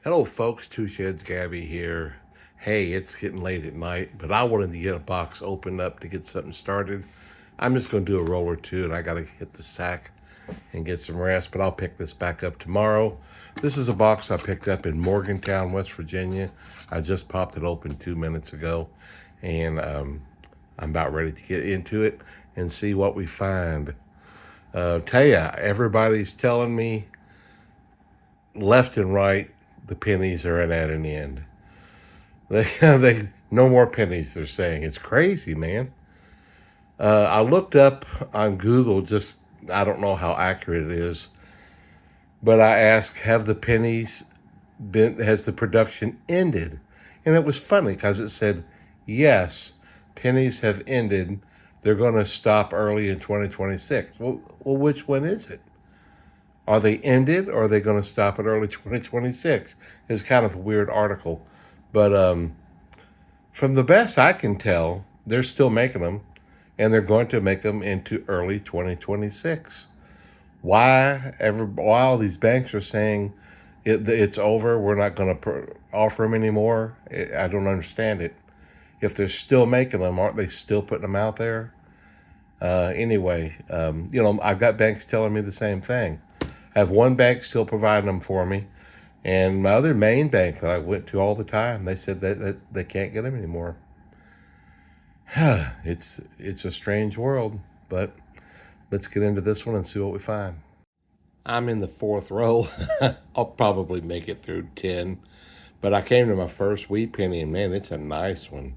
Hello, folks. Two Sheds Gabby here. Hey, it's getting late at night, but I wanted to get a box opened up to get something started. I'm just going to do a roll or two, and I got to hit the sack and get some rest, but I'll pick this back up tomorrow. This is a box I picked up in Morgantown, West Virginia. I just popped it open 2 minutes ago, and I'm about ready to get into it and see what we find. Tell ya, everybody's telling me left and right, the pennies are at an end. They no more pennies. They're saying it's crazy, man. I looked up on Google. Just I don't know how accurate it is, but I asked, "Have the pennies been? Has the production ended?" And it was funny because it said, "Yes, pennies have ended. They're going to stop early in 2026." Well, which one is it? Are they ended or are they going to stop at early 2026? It's kind of a weird article. But from the best I can tell, they're still making them and they're going to make them into early 2026. Why all these banks are saying it's over, we're not going to offer them anymore? I don't understand it. If they're still making them, aren't they still putting them out there? Anyway, I've got banks telling me the same thing. I have one bank still providing them for me, and my other main bank that I went to all the time, they said that they can't get them anymore. It's a strange world, but let's get into this one and see what we find. I'm in the fourth row. I'll probably make it through 10, but I came to my first wheat penny, and man, it's a nice one.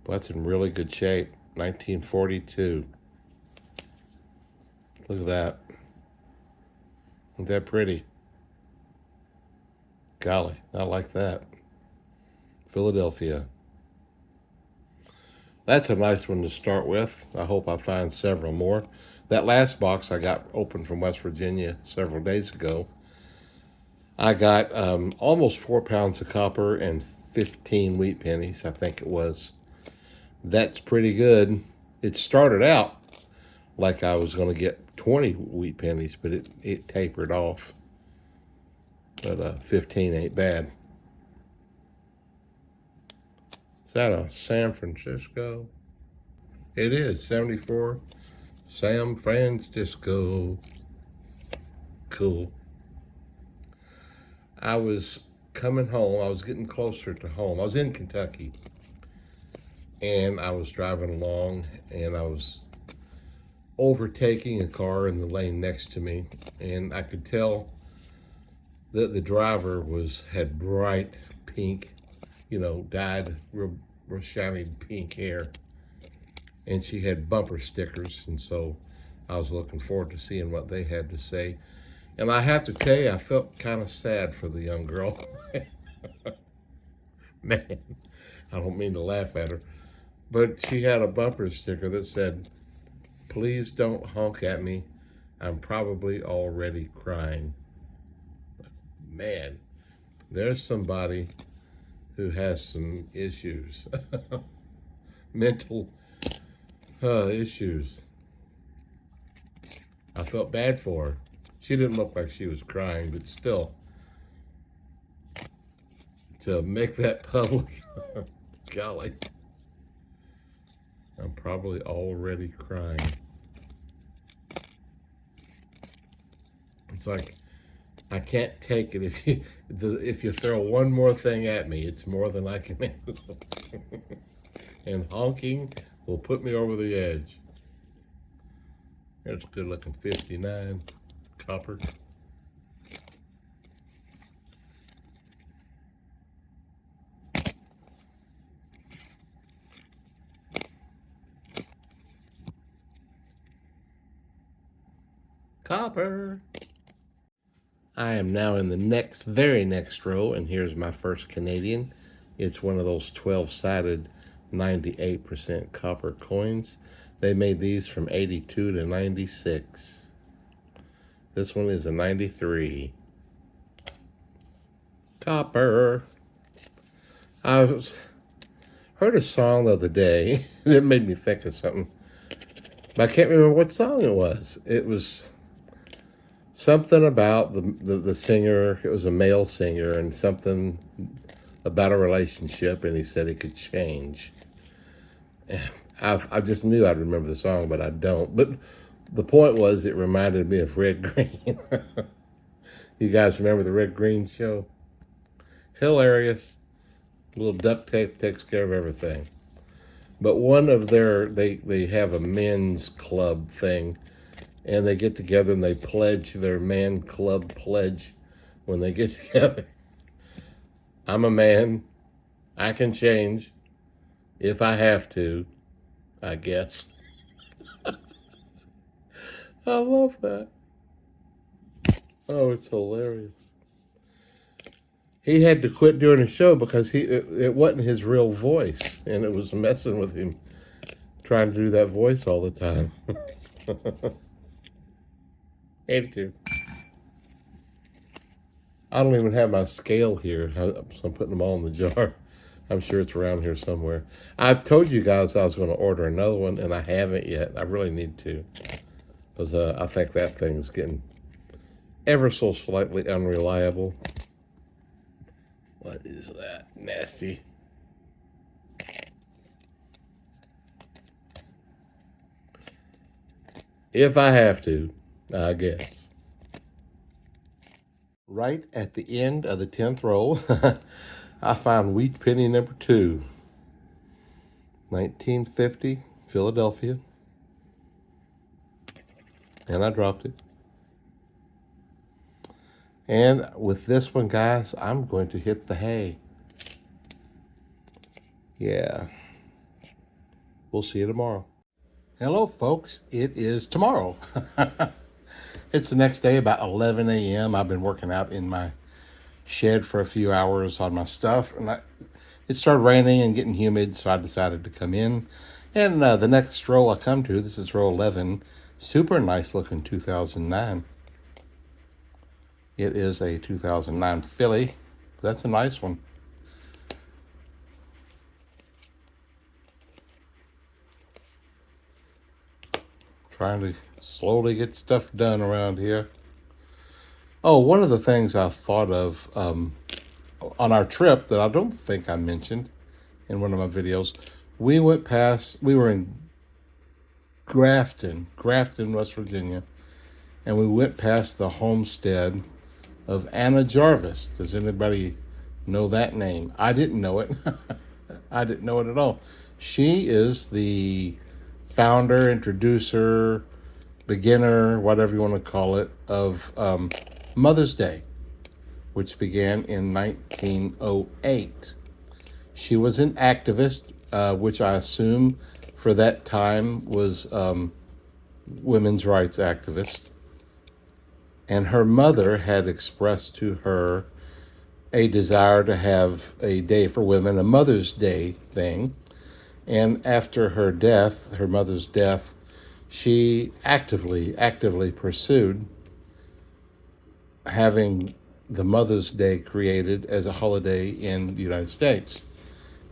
Well, that's in really good shape. 1942. Look at that. Isn't that pretty? Golly, I like that. Philadelphia. That's a nice one to start with. I hope I find several more. That last box I got open from West Virginia several days ago, I got almost 4 pounds of copper and 15 wheat pennies, I think it was. That's pretty good. It started out like I was going to get 20 wheat pennies, but it tapered off. But 15 ain't bad. Is that a San Francisco? It is, 74 San Francisco. Cool. I was coming home. I was getting closer to home. I was in Kentucky. And I was driving along, and I was overtaking a car in the lane next to me, and I could tell that the driver had bright pink, dyed real shiny pink hair, and she had bumper stickers, and so I was looking forward to seeing what they had to say. And I have to tell you, I felt kind of sad for the young girl. Man, I don't mean to laugh at her, but she had a bumper sticker that said, "Please don't honk at me. I'm probably already crying." Man, there's somebody who has some issues, mental issues. I felt bad for her. She didn't look like she was crying, but still, to make that public, golly, I'm probably already crying. It's like, I can't take it. If you throw one more thing at me, it's more than I can handle. And honking will put me over the edge. There's a good looking 59 copper. Copper. I am now in the very next row, and here's my first Canadian. It's one of those 12-sided 98% copper coins. They made these from 82 to 96. This one is a 93. Copper. I heard a song the other day, and it made me think of something. But I can't remember what song it was. It was Something about the singer, it was a male singer, and something about a relationship, and he said it could change. I just knew I'd remember the song, but I don't. But the point was, it reminded me of Red Green. You guys remember the Red Green show? Hilarious. A little duct tape takes care of everything. But one of they have a men's club thing, and they get together and they pledge their man club pledge when they get together. I'm a man. I can change if I have to, I guess. I love that. Oh, it's hilarious. He had to quit doing the show because it wasn't his real voice, and it was messing with him trying to do that voice all the time. 82. I don't even have my scale here, so I'm putting them all in the jar. I'm sure it's around here somewhere. I've told you guys I was going to order another one, and I haven't yet. I really need to, because I think that thing's getting ever so slightly unreliable. What is that? Nasty. If I have to, I guess. Right at the end of the 10th roll, I found wheat penny number 2, 1950, Philadelphia. And I dropped it. And with this one, guys, I'm going to hit the hay. Yeah. We'll see you tomorrow. Hello, folks. It is tomorrow. It's the next day, about 11 a.m. I've been working out in my shed for a few hours on my stuff, and it started raining and getting humid, so I decided to come in. And the next roll I come to, this is row 11, super nice looking 2009. It is a 2009 Philly. That's a nice one. Trying to slowly get stuff done around here. Oh, one of the things I thought of on our trip that I don't think I mentioned in one of my videos, we were in Grafton, West Virginia, and we went past the homestead of Anna Jarvis. Does anybody know that name? I didn't know it. I didn't know it at all. She is the founder, introducer, beginner, whatever you want to call it, of Mother's Day, which began in 1908. She was an activist, which I assume for that time was women's rights activist. And her mother had expressed to her a desire to have a day for women, a Mother's Day thing. And after her death, her mother's death, she actively pursued having the Mother's Day created as a holiday in the United States.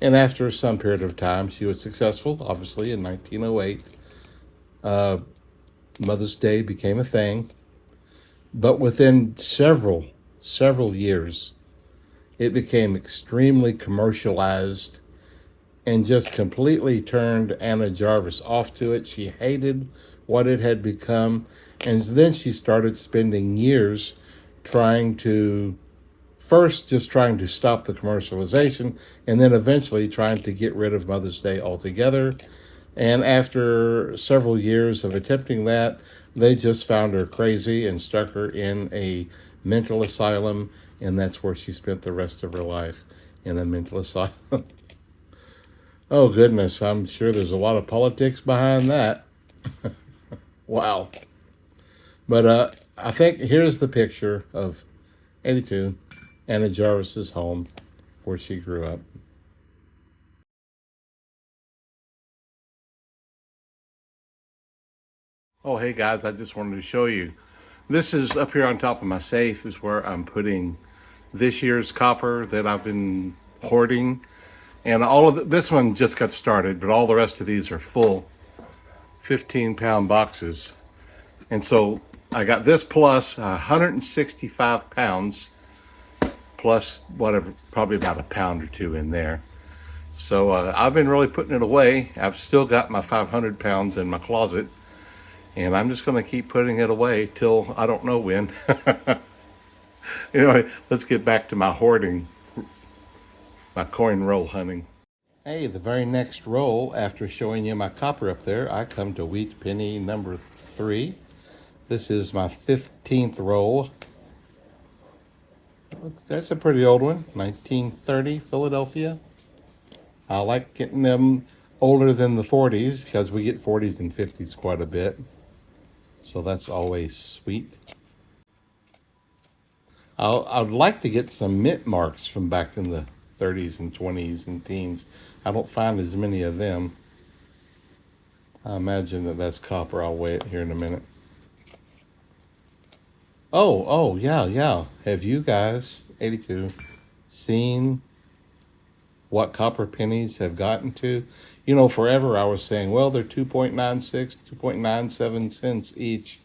And after some period of time, she was successful. Obviously, in 1908, Mother's Day became a thing. But within several years, it became extremely commercialized and just completely turned Anna Jarvis off to it. She hated what it had become. And then she started spending years trying to stop the commercialization, and then eventually trying to get rid of Mother's Day altogether. And after several years of attempting that, they just found her crazy and stuck her in a mental asylum, and that's where she spent the rest of her life, in a mental asylum. Oh, goodness, I'm sure there's a lot of politics behind that. Wow. But I think here's the picture of 82, Anna Jarvis's home, where she grew up. Oh, hey guys, I just wanted to show you. This is up here on top of my safe is where I'm putting this year's copper that I've been hoarding. And all of this one just got started, but all the rest of these are full 15-pound boxes. And so I got this plus 165 pounds, plus whatever, probably about a pound or two in there. So I've been really putting it away. I've still got my 500 pounds in my closet, and I'm just going to keep putting it away till I don't know when. Anyway, let's get back to my hoarding, my coin roll hunting. Hey, the very next roll, after showing you my copper up there, I come to wheat penny number 3. This is my 15th roll. That's a pretty old one, 1930 Philadelphia. I like getting them older than the 40s because we get 40s and 50s quite a bit. So that's always sweet. I'd like to get some mint marks from back in the 30s and 20s and teens. I don't find as many of them. I imagine that that's copper. I'll weigh it here in a minute. Oh, yeah. Have you guys, 82, seen what copper pennies have gotten to? You know, forever I was saying, well, they're 2.96, 2.97 cents each.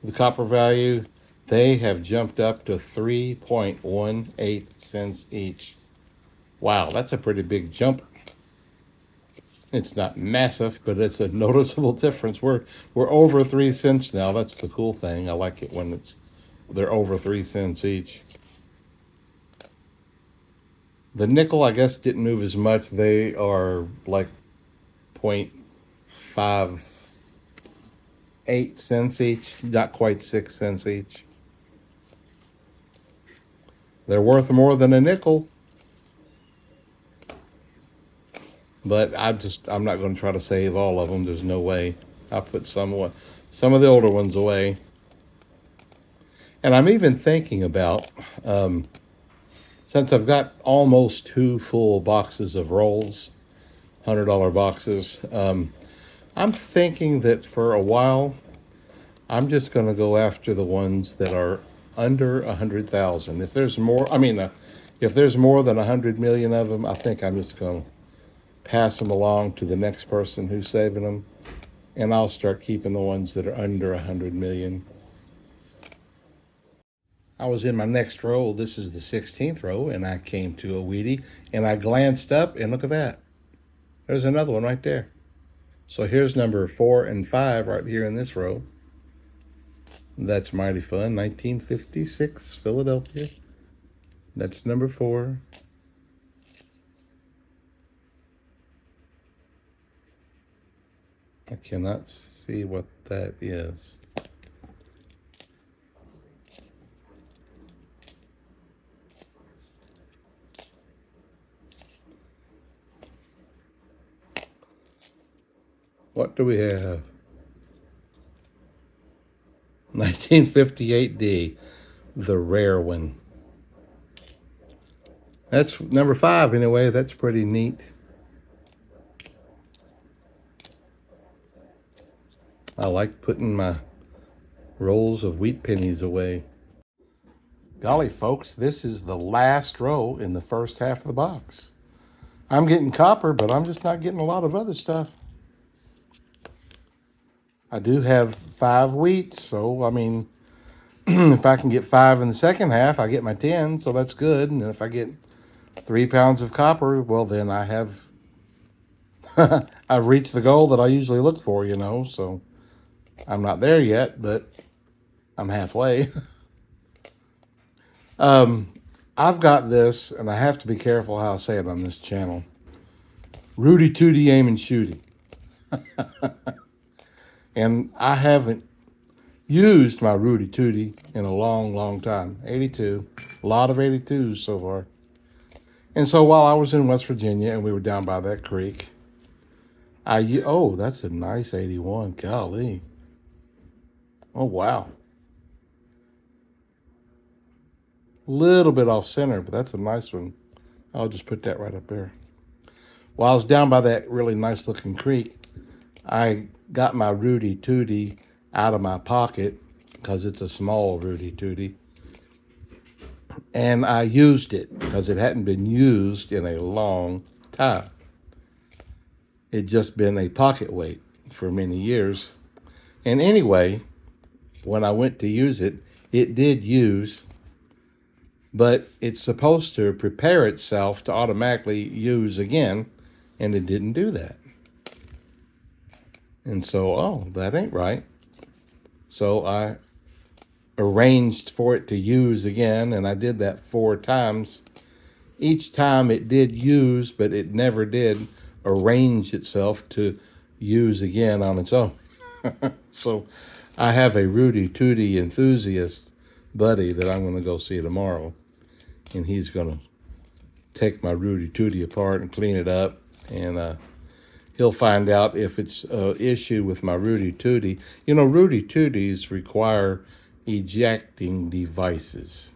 The copper value, they have jumped up to 3.18 cents each. Wow, that's a pretty big jump. It's not massive, but it's a noticeable difference. We're over 3 cents now. That's the cool thing. I like it when they're over 3 cents each. The nickel, I guess, didn't move as much. They are like 0.58 cents each, not quite 6 cents each. They're worth more than a nickel. But I'm not going to try to save all of them. There's no way. I'll put some of the older ones away. And I'm even thinking about, since I've got almost 2 full boxes of rolls, $100 boxes, I'm thinking that for a while, I'm just going to go after the ones that are under 100,000. If there's more, if there's more than 100 million of them, I think I'm just going to pass them along to the next person who's saving them, and I'll start keeping the ones that are under 100 million. I was in my next row. This is the 16th row, and I came to a Wheatie, and I glanced up, and look at that. There's another one right there. So here's number 4 and 5 right here in this row. That's mighty fun. 1956 Philadelphia. That's number 4. I cannot see what that is. What do we have? 1958D, the rare one. That's number 5 anyway. That's pretty neat. I like putting my rolls of wheat pennies away. Golly, folks, this is the last row in the first half of the box. I'm getting copper, but I'm just not getting a lot of other stuff. I do have 5 wheats, so, if I can get 5 in the second half, I get my 10, so that's good. And if I get 3 pounds of copper, well, then I have, I've reached the goal that I usually look for, so I'm not there yet, but I'm halfway. I've got this, and I have to be careful how I say it on this channel. Rudy Tooty aim and shooty. And I haven't used my Rudy Tooty in a long, long time. 82. A lot of 82s so far. And so while I was in West Virginia and we were down by that creek, oh, that's a nice 81. Golly. Oh, wow. Little bit off center, but that's a nice one. I'll just put that right up there. While I was down by that really nice looking creek, I got my Rudy Tooty out of my pocket because it's a small Rudy Tooty. And I used it because it hadn't been used in a long time. It'd just been a pocket weight for many years. And anyway, when I went to use it, it did use, but it's supposed to prepare itself to automatically use again, and it didn't do that. And so, oh, that ain't right. So I arranged for it to use again, and I did that 4 times. Each time it did use, but it never did arrange itself to use again on its own. So I have a Rudy Tooty enthusiast buddy that I'm going to go see tomorrow, and he's going to take my Rudy Tooty apart and clean it up, and he'll find out if it's an issue with my Rudy Tooty. You know, Rudy Tooties require ejecting devices,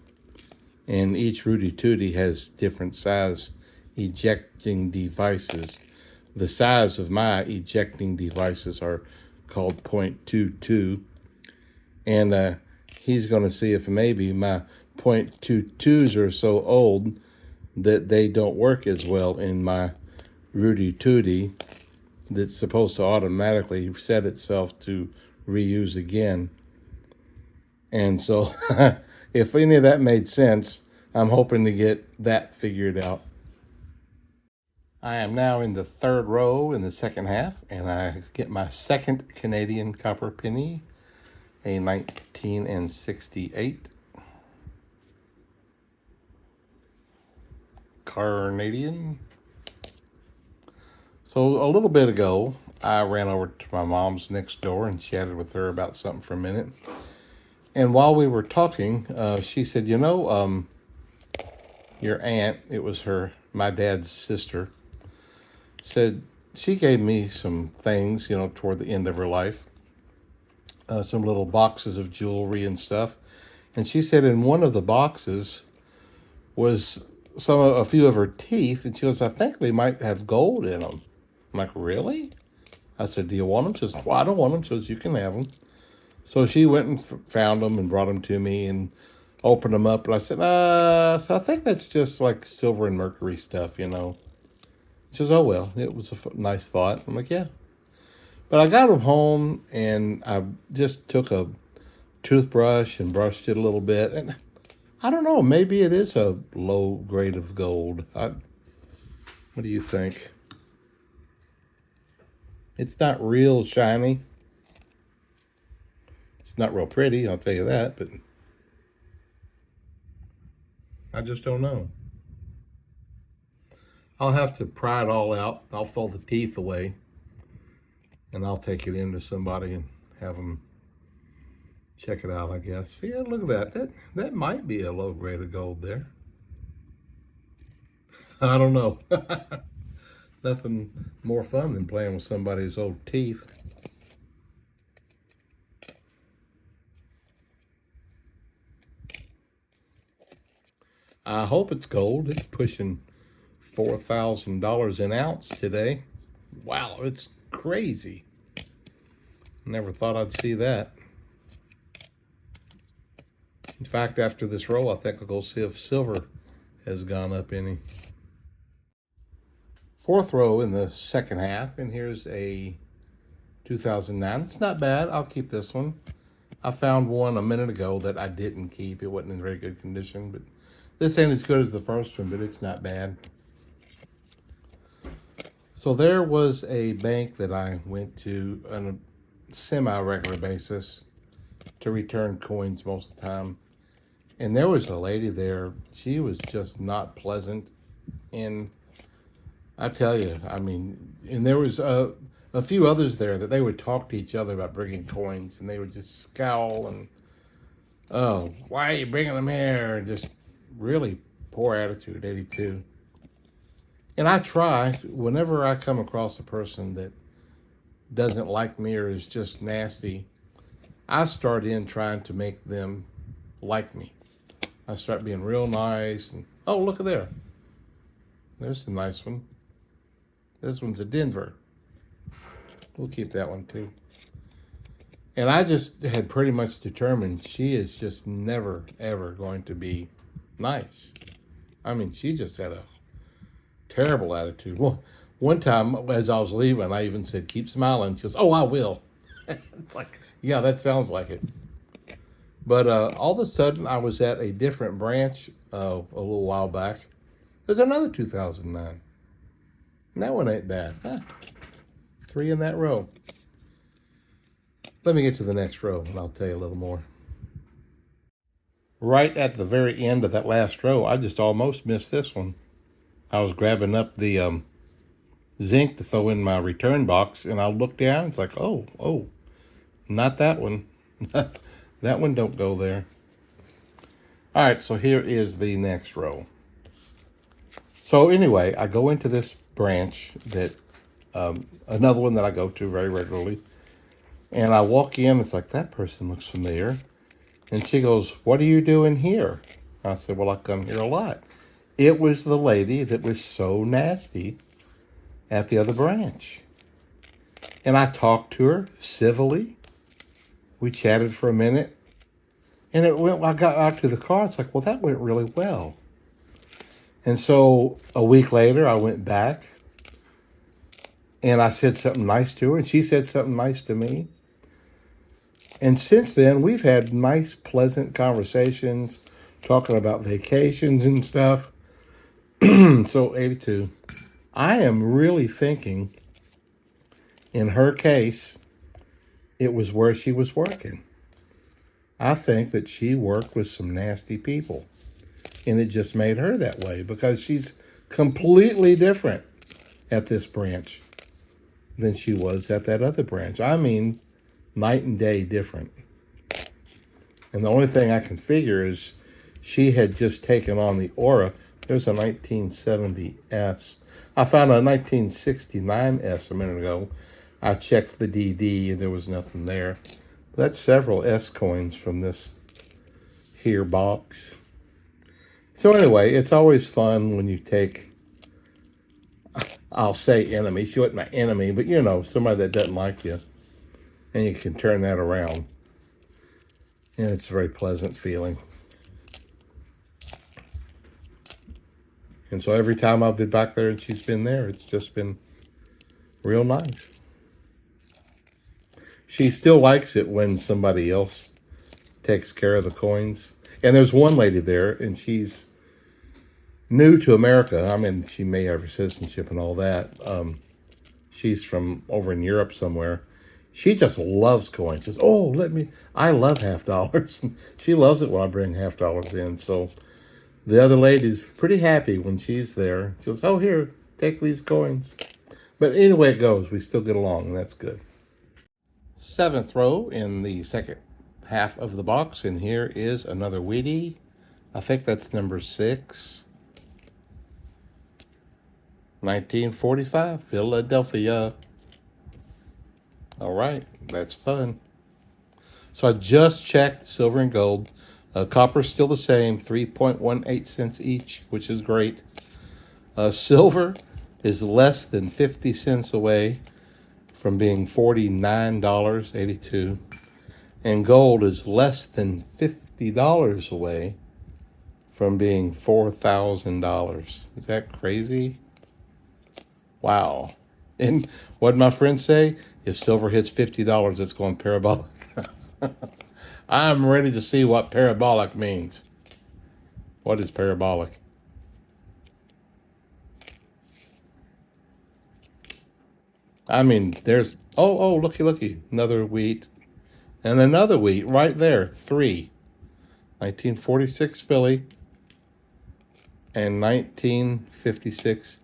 and each Rudy Tooty has different size ejecting devices. The size of my ejecting devices are called .22, and he's going to see if maybe my .22s are so old that they don't work as well in my Rudy Tooty that's supposed to automatically set itself to reuse again. And so if any of that made sense, I'm hoping to get that figured out. I am now in the 3rd row in the second half, and I get my second Canadian copper penny, a 1968 Canadian. So a little bit ago, I ran over to my mom's next door and chatted with her about something for a minute. And while we were talking, she said, you know, your aunt, it was my dad's sister, said she gave me some things, you know, toward the end of her life, some little boxes of jewelry and stuff. And she said in one of the boxes was a few of her teeth, and she goes, I think they might have gold in them. I'm like, really? I said, do you want them? She says, well, I don't want them. She says, you can have them. So she went and found them and brought them to me and opened them up. And I said, so I think that's just like silver and mercury stuff, you know. She says, oh, well, it was a nice thought. I'm like, yeah. But I got them home, and I just took a toothbrush and brushed it a little bit. And I don't know, maybe it is a low grade of gold. What do you think? It's not real shiny. It's not real pretty, I'll tell you that, but I just don't know. I'll have to pry it all out. I'll throw the teeth away, and I'll take it into somebody and have them check it out, I guess. Yeah, look at that. That might be a low grade of gold there. I don't know. Nothing more fun than playing with somebody's old teeth. I hope it's gold. It's pushing $4,000 an ounce today. Wow, it's crazy. Never thought I'd see that. In fact, after this roll, I think I'll go see if silver has gone up any. 4th row in the second half, and here's a 2009. It's not bad. I'll keep this one. I found one a minute ago that I didn't keep. It wasn't in very good condition, but this ain't as good as the first one, but it's not bad. So there was a bank that I went to on a semi-regular basis to return coins most of the time. And there was a lady there. She was just not pleasant. And I tell you, I mean, and there was a few others there that they would talk to each other about bringing coins, and they would just scowl and, oh, why are you bringing them here? And just really poor attitude, 82. And I try, whenever I come across a person that doesn't like me or is just nasty, I start in trying to make them like me. I start being real nice, and, oh, look at there. There's a nice one. This one's a Denver. We'll keep that one too. And I just had pretty much determined she is just never, ever going to be nice. I mean, she just had a terrible attitude. Well, one time as I was leaving, I even said, keep smiling. She goes, oh, I will. It's like, yeah, that sounds like it. But all of a sudden, I was at a different branch a little while back. There's another 2009. And that one ain't bad. Huh? 3 in that row. Let me get to the next row and I'll tell you a little more. Right at the very end of that last row, I just almost missed this one. I was grabbing up the zinc to throw in my return box, and I looked down. It's like, oh, not that one. That one don't go there. All right, so here is the next row. So anyway, I go into this branch that another one that I go to very regularly, and I walk in. It's like, that person looks familiar. And she goes, "What are you doing here?" I said, "Well, I come here a lot." It was the lady that was so nasty at the other branch. And I talked to her civilly. We chatted for a minute. And I got out to the car. It's like, well, that went really well. And so a week later, I went back. And I said something nice to her. And she said something nice to me. And since then, we've had nice, pleasant conversations, talking about vacations and stuff. So, 82. I am really thinking, in her case, it was where she was working. I think that she worked with some nasty people. And it just made her that way because she's completely different at this branch than she was at that other branch. I mean, night and day different. And the only thing I can figure is she had just taken on the aura. There's a 1970S. I found a 1969S a minute ago. I checked the DD and there was nothing there. That's several S coins from this here box. So anyway, it's always fun when you take, I'll say enemy. She wasn't my enemy, but you know, somebody that doesn't like you. And you can turn that around. And it's a very pleasant feeling. And so every time I've been back there and she's been there, it's just been real nice. She still likes it when somebody else takes care of the coins. And there's one lady there, and she's new to America. I mean, she may have her citizenship and all that. She's from over in Europe somewhere. She just loves coins. Says, "Oh, I love $50." She loves it when I bring $50 in. So the other lady's pretty happy when she's there. She goes, "Oh, here, take these coins." But anyway it goes, we still get along, and that's good. 7th row in the second half of the box, and here is another Wheatie. I think that's number 6. 1945, Philadelphia. All right, that's fun. So I just checked silver and gold. Copper's still the same, 3.18 cents each, which is great. Silver is less than 50 cents away from being $49.82. And gold is less than $50 away from being $4,000. Is that crazy? Wow. And what did my friend say? If silver hits $50, it's going parabolic. I'm ready to see what parabolic means. What is parabolic? I mean, there's, looky, another wheat. And another wheat right there, 3. 1946 Philly and 1956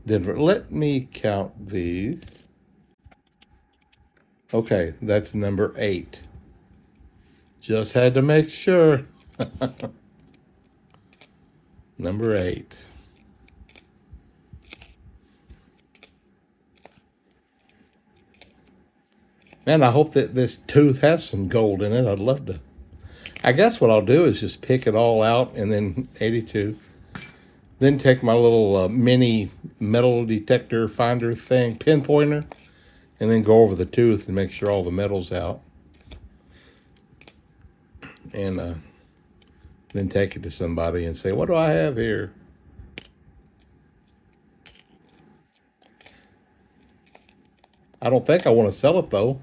Denver. Let me count these. Okay, that's number 8. Just had to make sure. Number 8. Man, I hope that this tooth has some gold in it. I'd love to. I guess what I'll do is just pick it all out and then 82. Then take my little mini metal detector finder thing, pinpointer, and then go over the tooth and make sure all the metal's out. And then take it to somebody and say, "What do I have here?" I don't think I want to sell it though.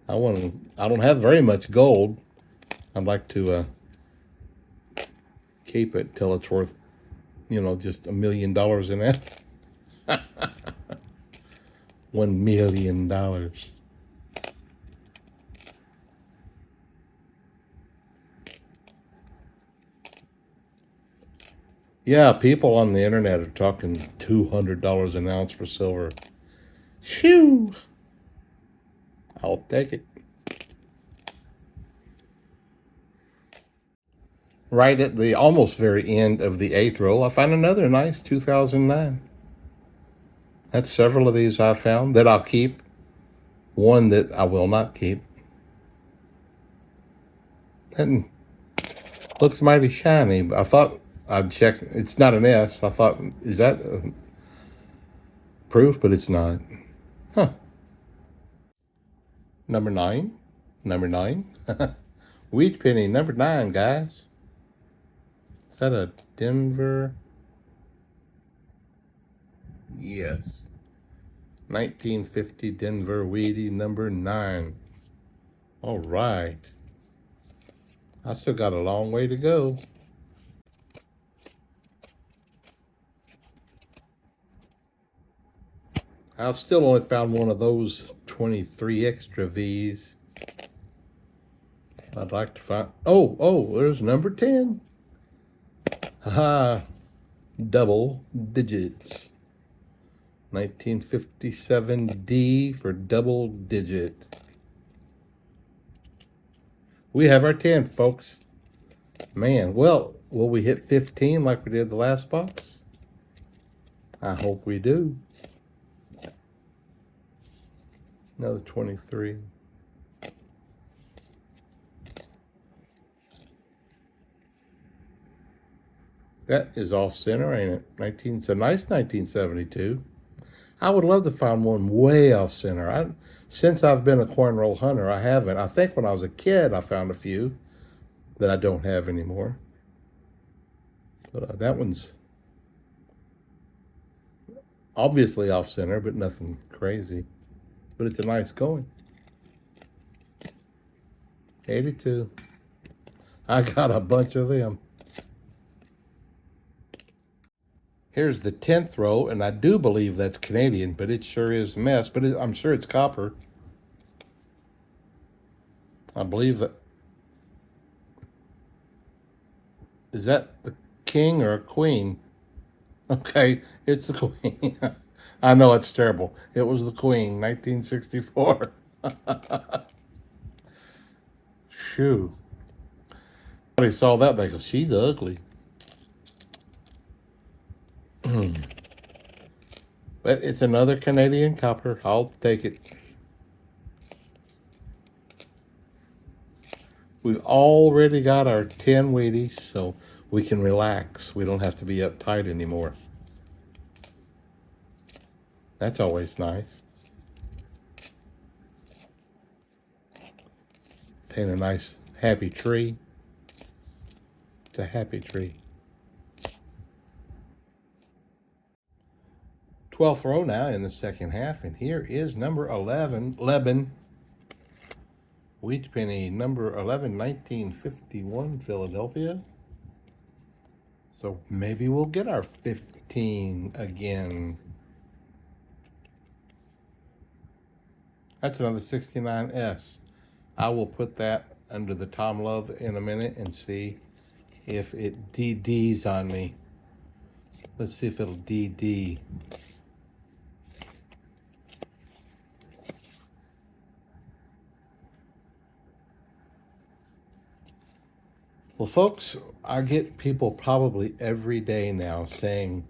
I don't have very much gold. I'd like to keep it till it's worth, just $1 million in it. $1 million. Yeah, people on the internet are talking $200 an ounce for silver. Phew! I'll take it. Right at the almost very end of the 8th roll, I find another nice 2009. That's several of these I found that I'll keep. One that I will not keep. That looks mighty shiny. But I thought I'd check. It's not an S. I thought, is that proof? But it's not. Huh. Number 9. Number 9. Wheat penny, number 9, guys. Is that a Denver? Yes. 1950 Denver Wheatie, number 9. All right. I still got a long way to go. I've still only found one of those 23 extra V's. I'd like to find, there's number 10. Haha, double digits. 1957 D for double digit. We have our 10th, folks. Man, well, will we hit 15 like we did the last box? I hope we do. Another 23. That is off center, ain't it? It's a nice 1972. I would love to find one way off center. Since I've been a coin roll hunter, I haven't. I think when I was a kid, I found a few that I don't have anymore. But that one's obviously off center, but nothing crazy. But it's a nice coin. 82. I got a bunch of them. Here's the 10th row, and I do believe that's Canadian, but it sure is a mess. But I'm sure it's copper. I believe that. Is that the king or a queen? Okay, it's the queen. I know it's terrible. It was the queen, 1964. Shoo. Somebody saw that, they go, she's ugly. But it's another Canadian copper. I'll take it. We've already got our 10 Wheaties, so we can relax. We don't have to be uptight anymore. That's always nice. Paint a nice happy tree. It's a happy tree. 12th row now in the second half, and here is number 11, Lebanon. Wheat penny, number 11, 1951, Philadelphia. So maybe we'll get our 15 again. That's another 69S. I will put that under the Tom Love in a minute and see if it DDs on me. Let's see if it'll DD. Well, folks, I get people probably every day now saying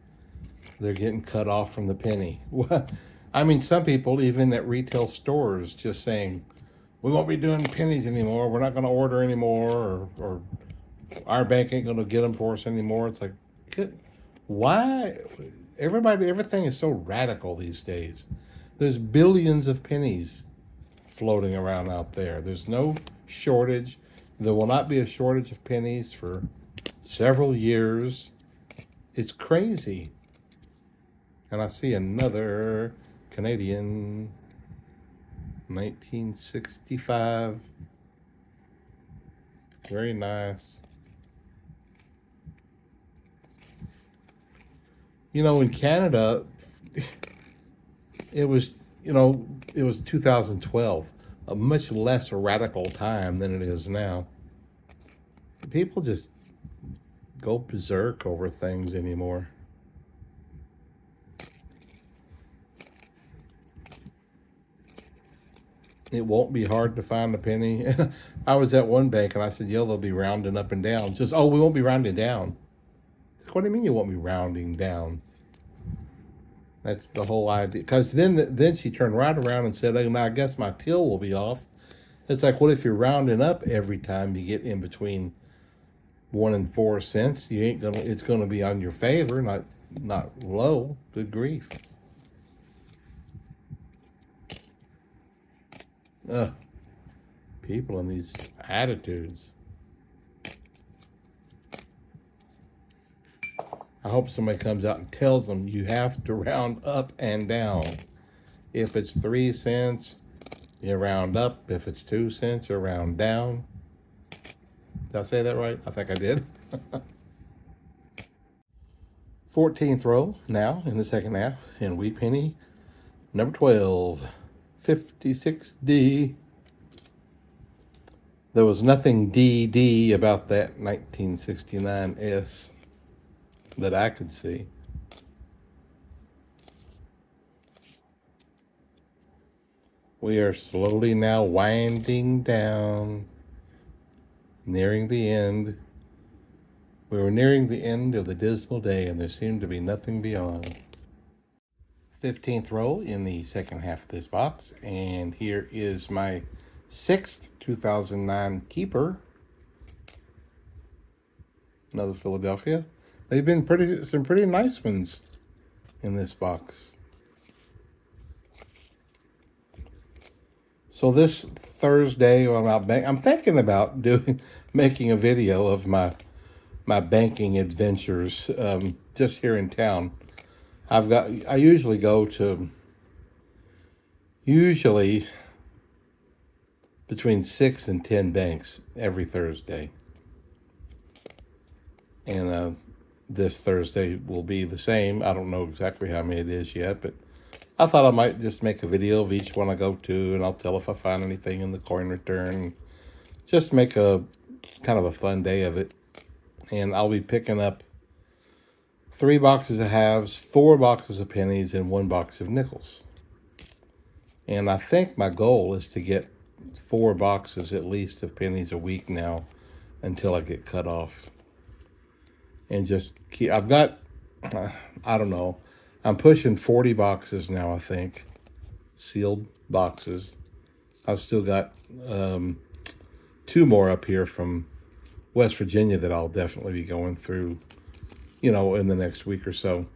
they're getting cut off from the penny. I mean, some people, even at retail stores, just saying, we won't be doing pennies anymore. We're not going to order anymore, or our bank ain't going to get them for us anymore. It's like, good. Why? Everything is so radical these days. There's billions of pennies floating around out there. There's no shortage. There will not be a shortage of pennies for several years. It's crazy. And I see another Canadian 1965. Very nice. You know, in Canada, it was, it was 2012, a much less radical time than it is now. People just go berserk over things anymore. It won't be hard to find a penny. I was at one bank and I said, "Yo, they'll be rounding up and down." Just, "Oh, we won't be rounding down." Like, what do you mean you won't be rounding down? That's the whole idea. Because then she turned right around and said, "Oh, now I guess my till will be off." It's like, what if you're rounding up every time you get in between 1 and 4 cents? You ain't gonna. It's gonna be on your favor, not low. Good grief. Ugh, people and these attitudes. I hope somebody comes out and tells them you have to round up and down. If it's 3 cents, you round up. If it's 2 cents, you round down. Did I say that right? I think I did. 14th row now in the second half in wheat penny number 12, 56D. There was nothing DD about that 1969S that I could see. We are slowly now winding down, nearing the end. We were nearing the end of the dismal day, and there seemed to be nothing beyond. 15th row in the second half of this box, and here is my 6th 2009 keeper. Another Philadelphia. They've been some pretty nice ones in this box. So this Thursday, when I'm thinking about making a video of my banking adventures just here in town. I usually go to between 6 and 10 banks every Thursday. And this Thursday will be the same. I don't know exactly how many it is yet, but I thought I might just make a video of each one I go to, and I'll tell if I find anything in the coin return. Just make a kind of a fun day of it. And I'll be picking up 3 boxes of halves, 4 boxes of pennies, and 1 box of nickels. And I think my goal is to get 4 boxes at least of pennies a week now until I get cut off. And just keep, I've got, I don't know, I'm pushing 40 boxes now, I think, sealed boxes. I've still got 2 more up here from West Virginia that I'll definitely be going through, in the next week or so.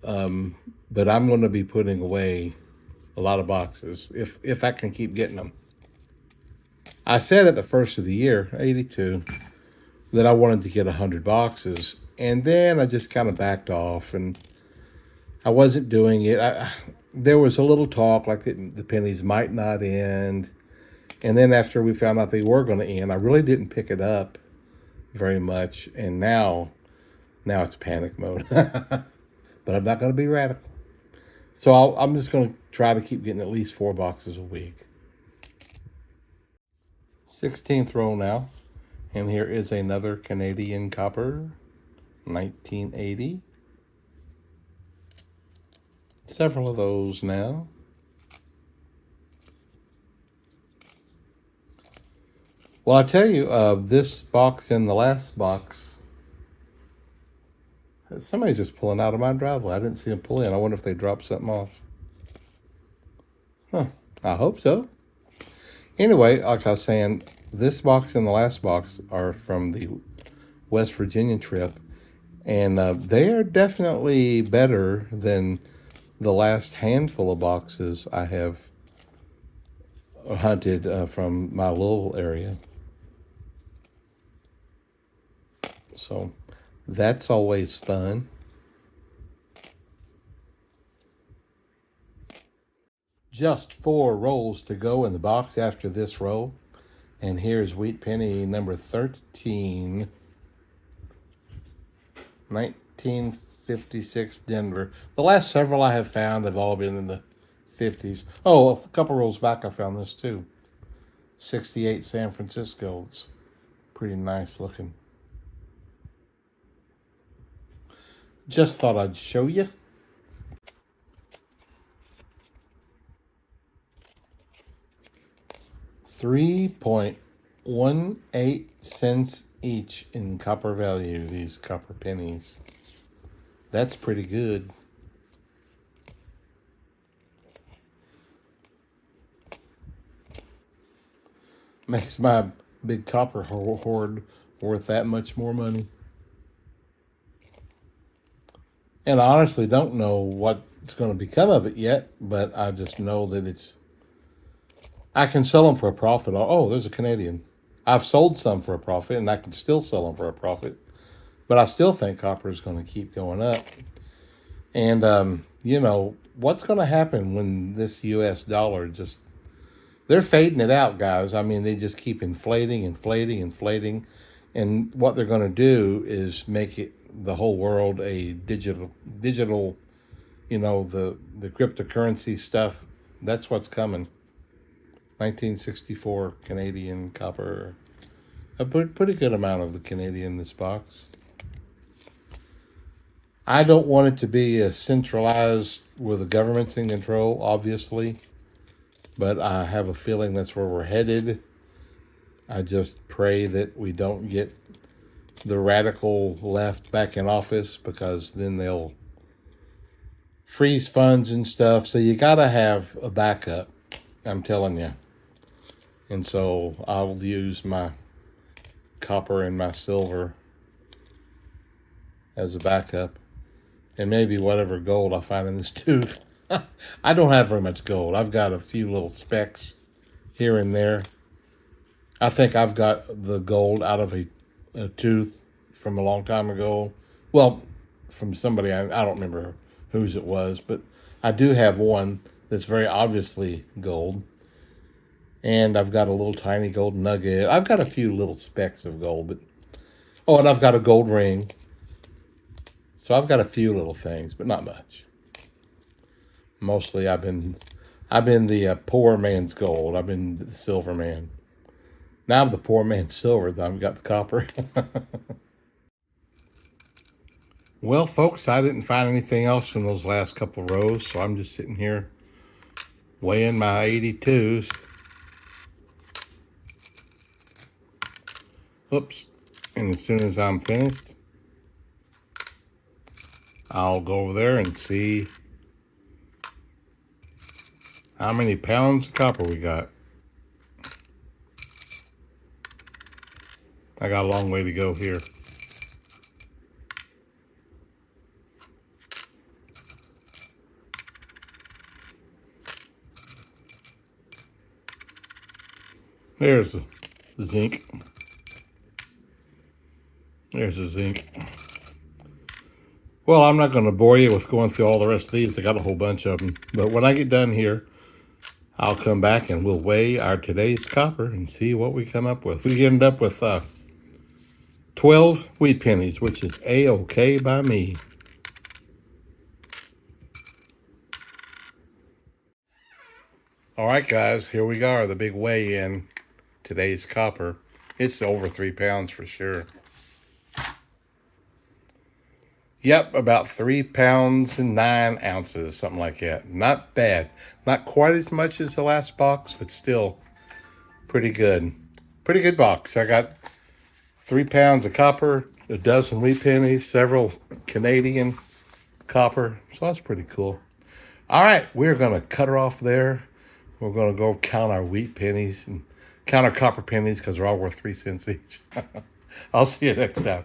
But I'm going to be putting away a lot of boxes if I can keep getting them. I said at the first of the year, 82, that I wanted to get 100 boxes, and then I just kind of backed off, and I wasn't doing it. There was a little talk like the pennies might not end, and then after we found out they were going to end, I really didn't pick it up very much, and now it's panic mode. But I'm not going to be radical. So I'm just going to try to keep getting at least 4 boxes a week. 16th row now. And here is another Canadian copper, 1980. Several of those now. Well, I tell you, this box and the last box, somebody's just pulling out of my driveway. I didn't see them pull in. I wonder if they dropped something off. Huh, I hope so. Anyway, like I was saying, this box and the last box are from the West Virginia trip, and they are definitely better than the last handful of boxes I have hunted from my Louisville area. So that's always fun. Just 4 rolls to go in the box after this roll. And here's wheat penny number 13, 1956 Denver. The last several I have found have all been in the 50s. Oh, a couple rolls back I found this too. 68 San Francisco. It's pretty nice looking. Just thought I'd show you. $3.18 each in copper value, these copper pennies. That's pretty good. Makes my big copper hoard worth that much more money. And I honestly don't know what's going to become of it yet, but I just know that I can sell them for a profit. Oh, there's a Canadian. I've sold some for a profit, and I can still sell them for a profit. But I still think copper is going to keep going up. And, what's going to happen when this U.S. dollar they're fading it out, guys. I mean, they just keep inflating. And what they're going to do is make the whole world a digital, the cryptocurrency stuff. That's what's coming. 1964 Canadian copper. A pretty good amount of the Canadian in this box. I don't want it to be centralized where the government's in control, obviously. But I have a feeling that's where we're headed. I just pray that we don't get the radical left back in office, because then they'll freeze funds and stuff. So you got to have a backup, I'm telling you. And so I'll use my copper and my silver as a backup. And maybe whatever gold I find in this tooth. I don't have very much gold. I've got a few little specks here and there. I think I've got the gold out of a tooth from a long time ago. Well, from somebody, I don't remember whose it was, but I do have one that's very obviously gold. And I've got a little tiny gold nugget. I've got a few little specks of gold, and I've got a gold ring. So I've got a few little things, but not much. Mostly I've been the poor man's gold. I've been the silver man. Now I'm the poor man's silver. I've got the copper. Well, folks, I didn't find anything else in those last couple of rows, so I'm just sitting here weighing my 82s. Oops. And as soon as I'm finished, I'll go over there and see how many pounds of copper we got. I got a long way to go here. There's the zinc. There's the zinc. Well, I'm not going to bore you with going through all the rest of these. I got a whole bunch of them. But when I get done here, I'll come back and we'll weigh our today's copper and see what we come up with. We ended up with 12 wheat pennies, which is A-OK by me. All right, guys, here we are, the big weigh-in. Today's copper. It's over 3 pounds for sure. Yep, about 3 pounds and 9 ounces, something like that. Not bad. Not quite as much as the last box, but still pretty good. Pretty good box. I got 3 pounds of copper, a dozen wheat pennies, several Canadian copper. So that's pretty cool. All right, we're going to cut her off there. We're going to go count our wheat pennies and count our copper pennies because they're all worth 3 cents each. I'll see you next time.